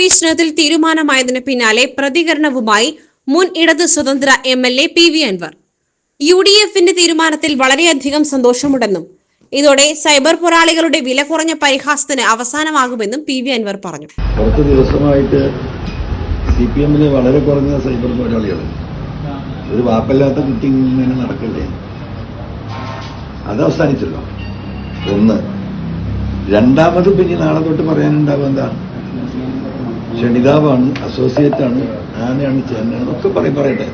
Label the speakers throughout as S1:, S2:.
S1: അന്വേഷണത്തിൽ തീരുമാനമായതിനു പിന്നാലെ പ്രതികരണവുമായി മുൻ ഇടത് സ്വതന്ത്ര MLA PV അൻവർ. UDFന്റെ തീരുമാനത്തിൽ വളരെയധികം സന്തോഷമുണ്ടെന്നും ഇതോടെ സൈബർ പോരാളികളുടെ വില കുറഞ്ഞ പരിഹാസത്തിന് അവസാനമാകുമെന്നും PV അൻവർ പറഞ്ഞു.
S2: കുറച്ച് ദിവസമായിട്ട് CPMലെ വളരെ കുറഞ്ഞ സൈബർ പോരാളികൾ ഒരു വാപ്പല്ലാത്ത കുട്ടി ഇങ്ങനെ നടക്കല്ലേ, അത് അവസാനിച്ചല്ലോ. ഒന്ന്. രണ്ടാമത് പിന്നെ നാളെ തൊട്ട് പറയാനുണ്ടാവുക എന്താ, ക്ഷണിതാവാണ്, അസോസിയേറ്റാണ്, ആനയാണ്, ചേട്ടനാണ് ഒക്കെ പറയട്ടെ.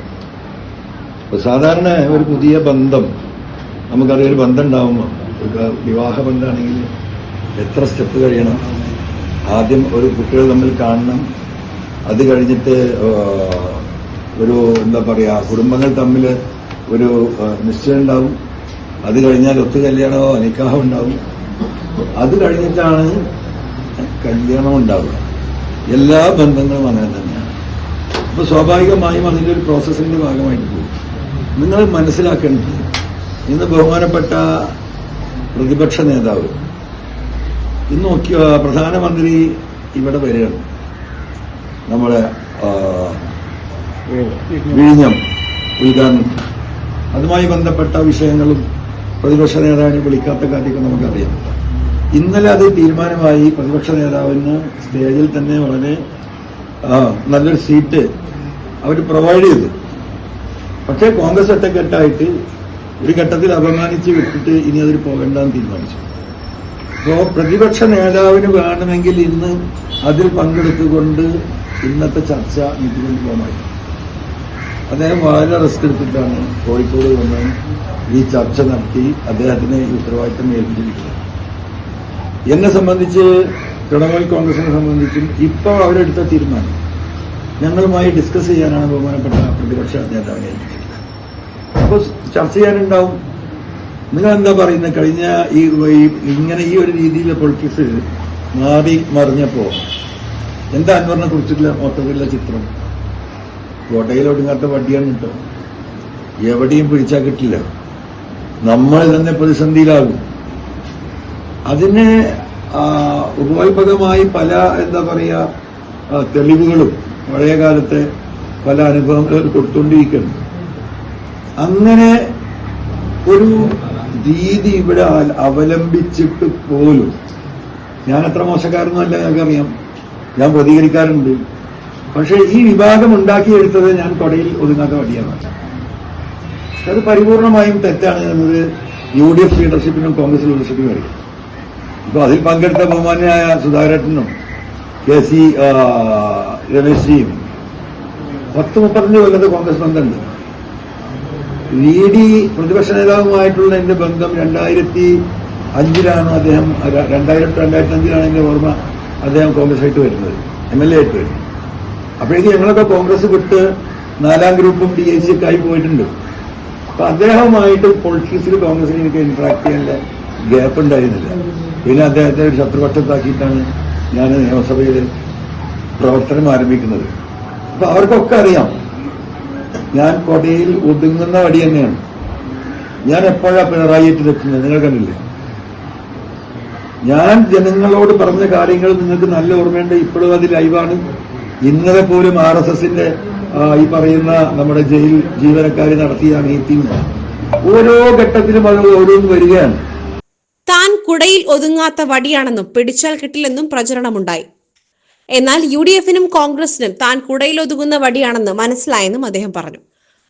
S2: അപ്പൊ സാധാരണ ഒരു പുതിയ ബന്ധം, നമുക്കറിയാം, ഒരു ബന്ധം ഉണ്ടാവുമ്പോൾ ഒരു വിവാഹ ബന്ധമാണെങ്കിൽ എത്ര സ്റ്റെപ്പ് കഴിയണം. ആദ്യം ഒരു കുട്ടികൾ തമ്മിൽ കാണണം, അത് കഴിഞ്ഞിട്ട് ഒരു എന്താ പറയുക, കുടുംബങ്ങൾ തമ്മിൽ ഒരു നിശ്ചയം ഉണ്ടാവും, അത് കഴിഞ്ഞാൽ ഒത്തു കല്യാണമോ നിക്കാഹോ ഉണ്ടാവും, അത് കഴിഞ്ഞിട്ടാണ് കല്യാണം ഉണ്ടാവുക. എല്ലാ ബന്ധങ്ങളും അങ്ങനെ തന്നെയാണ്. അപ്പൊ സ്വാഭാവികമായും അതിൻ്റെ ഒരു പ്രോസസ്സിന്റെ ഭാഗമായിട്ട് പോകും. നിങ്ങൾ മനസ്സിലാക്കേണ്ടത്, ഇന്ന് ബഹുമാനപ്പെട്ട പ്രതിപക്ഷ നേതാവ്, ഇന്ന് നോക്കിയ പ്രധാനമന്ത്രി ഇവിടെ വരികയാണ്, നമ്മുടെ വിഴിഞ്ഞം ഉദ്ഘാടനം, അതുമായി ബന്ധപ്പെട്ട വിഷയങ്ങളും പ്രതിപക്ഷ നേതാവിനെ വിളിക്കാത്ത കാര്യമൊക്കെ നമുക്കറിയാം. ഇന്നലെ അത് തീരുമാനമായി. പ്രതിപക്ഷ നേതാവിന് സ്റ്റേജിൽ തന്നെ വളരെ നല്ലൊരു സീറ്റ് അവർ പ്രൊവൈഡ് ചെയ്തു. പക്ഷേ കോൺഗ്രസ് ഒറ്റക്കെട്ടായിട്ട് ഒരു ഘട്ടത്തിൽ അപമാനിച്ച് വിട്ടിട്ട് ഇനി അതിൽ പോകണ്ടെന്ന് തീരുമാനിച്ചു. അപ്പോൾ പ്രതിപക്ഷ നേതാവിന് വേണമെങ്കിൽ ഇന്ന് അതിൽ പങ്കെടുത്തുകൊണ്ട് ഇന്നത്തെ ചർച്ച നീട്ടിക്കൊണ്ട് പോകാമായിരുന്നു. അദ്ദേഹം വളരെ റിസ്ക് എടുത്തിട്ടാണ് കോഴിക്കോട് വന്ന് ഈ ചർച്ച നടത്തി അദ്ദേഹത്തിന് ഈ ഉത്തരവാദിത്തം ഏൽപ്പിച്ചിരിക്കുന്നത്. എന്നെ സംബന്ധിച്ച്, തൃണമൂൽ കോൺഗ്രസിനെ സംബന്ധിച്ചും ഇപ്പോൾ അവരെടുത്ത തീരുമാനം ഞങ്ങളുമായി ഡിസ്കസ് ചെയ്യാനാണ് ബഹുമാനപ്പെട്ട പ്രതിപക്ഷ നേതാവിനെ ഏൽപ്പിച്ചിരിക്കുന്നത്. അപ്പോൾ ചർച്ച ചെയ്യാനുണ്ടാവും. നിങ്ങൾ എന്താ പറയുന്നത്, കഴിഞ്ഞ ഇങ്ങനെ ഈ ഒരു രീതിയിലെ പൊളിറ്റിക്സ് മാറി മറിഞ്ഞപ്പോ എന്താ അൻവറിനെ കുറിച്ചിട്ടുള്ള മൊത്തത്തിലുള്ള ചിത്രം? കോട്ടയിൽ ഒടുങ്ങാത്ത വടിയാണ് കേട്ടോ, എവിടെയും പിടിച്ചാൽ കിട്ടില്ല, നമ്മൾ തന്നെ പ്രതിസന്ധിയിലാകും. അതിന് ഉപോത്ഭകമായി പല എന്താ പറയുക തെളിവുകളും പഴയ കാലത്തെ പല അനുഭവങ്ങളും കൊടുത്തുകൊണ്ടിരിക്കുന്നു. അങ്ങനെ ഒരു രീതി ഇവിടെ അവലംബിച്ചിട്ട് പോലും ഞാൻ അത്ര മോശക്കാരൊന്നുമല്ല, ഞങ്ങൾക്കറിയാം, ഞാൻ പ്രതികരിക്കാറുണ്ട്. പക്ഷെ ഈ വിഭാഗം ഉണ്ടാക്കിയെടുത്തത് ഞാൻ കൊടയിൽ ഒതുങ്ങാത്ത വടിയാണ്. അത് പരിപൂർണമായും തെറ്റാണ് എന്നത് UDF ലീഡർഷിപ്പിനും കോൺഗ്രസ് ലീഡർഷിപ്പിനും അറിയാം. ഇപ്പൊ അതിൽ പങ്കെടുത്ത ബഹുമാന്യനായ സുധാകരനും KC രമേശ്ജിയും 10-35 കൊല്ലത്തെ കോൺഗ്രസ് ബന്ധമുണ്ട്. VD പ്രതിപക്ഷ നേതാവുമായിട്ടുള്ള എന്റെ ബന്ധം 2005 അദ്ദേഹം 2005 എന്റെ ഓർമ്മ, അദ്ദേഹം കോൺഗ്രസ് ആയിട്ട് വരുന്നത്, MLA ആയിട്ട് വരുന്നത്. അപ്പോഴേക്ക് ഞങ്ങളൊക്കെ കോൺഗ്രസ് വിട്ട് 4ാം ഗ്രൂപ്പും DIC ഒക്കെ ആയി പോയിട്ടുണ്ട്. അപ്പൊ അദ്ദേഹവുമായിട്ട് പൊളിറ്റിക്സിൽ കോൺഗ്രസിന് എനിക്ക് ഇന്ററാക്ട് ചെയ്യാനുള്ള ഗ്യാപ്പ് ഉണ്ടായിരുന്നില്ല. പിന്നെ അദ്ദേഹത്തെ ഒരു ശത്രുപക്ഷത്താക്കിയിട്ടാണ് ഞാൻ നിയമസഭയിൽ പ്രവർത്തനം ആരംഭിക്കുന്നത്. അപ്പൊ അവർക്കൊക്കെ അറിയാം ഞാൻ കൊടയിൽ ഒതുങ്ങുന്ന വടി തന്നെയാണ്. ഞാൻ എപ്പോഴാണ് പിണറായിട്ട് തെറ്റുന്നത് നിങ്ങൾ കണ്ടില്ലേ? ഞാൻ ജനങ്ങളോട് പറഞ്ഞ കാര്യങ്ങൾ നിങ്ങൾക്ക് നല്ല ഓർമ്മയുണ്ട്. ഇപ്പോഴും അത് ലൈവാണ്. ഇന്നലെ പോലും RSSന്റെ ഈ പറയുന്ന നമ്മുടെ ജയിൽ ജീവനക്കാർ നടത്തിയ മീറ്റിംഗ് ഓരോ ഘട്ടത്തിലും അത് ഓരോന്ന് വരികയാണ്.
S1: താൻ കുടയിൽ ഒതുങ്ങാത്ത വടിയാണെന്നും പിടിച്ചാൽ കിട്ടില്ലെന്നും പ്രചരണമുണ്ടായി. എന്നാൽ UDFനും കോൺഗ്രസിനും താൻ കുടയിൽ ഒതുങ്ങുന്ന വടിയാണെന്ന് മനസ്സിലായെന്നും അദ്ദേഹം പറഞ്ഞു.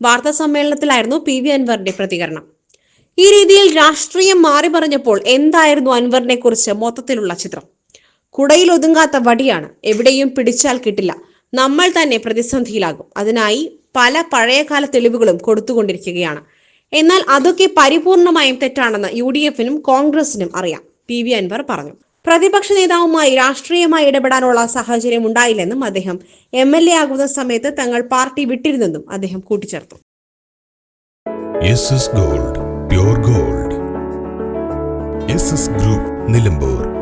S1: വാർത്താ സമ്മേളനത്തിലായിരുന്നു PV അൻവറിന്റെ പ്രതികരണം. ഈ രീതിയിൽ രാഷ്ട്രീയം മാറി പറഞ്ഞപ്പോൾ എന്തായിരുന്നു അൻവറിനെ കുറിച്ച് മൊത്തത്തിലുള്ള ചിത്രം? കുടയിൽ ഒതുങ്ങാത്ത വടിയാണ്, എവിടെയും പിടിച്ചാൽ കിട്ടില്ല, നമ്മൾ തന്നെ പ്രതിസന്ധിയിലാകും, അതിനായി പല പഴയകാല തെളിവുകളും കൊടുത്തുകൊണ്ടിരിക്കുകയാണ്. എന്നാൽ അതൊക്കെ പരിപൂർണമായും തെറ്റാണെന്ന് UDFനും കോൺഗ്രസിനും അറിയാം, PV അൻവർ പറഞ്ഞു. പ്രതിപക്ഷ നേതാവുമായി രാഷ്ട്രീയമായി ഇടപെടാനുള്ള സാഹചര്യം ഉണ്ടായില്ലെന്നും അദ്ദേഹം MLA ആകുന്ന സമയത്ത് തങ്ങൾ പാർട്ടി വിട്ടിരുന്നെന്നും അദ്ദേഹം കൂട്ടിച്ചേർത്തു.
S3: SS Gold, Pure Gold. SS Group, Nilambur.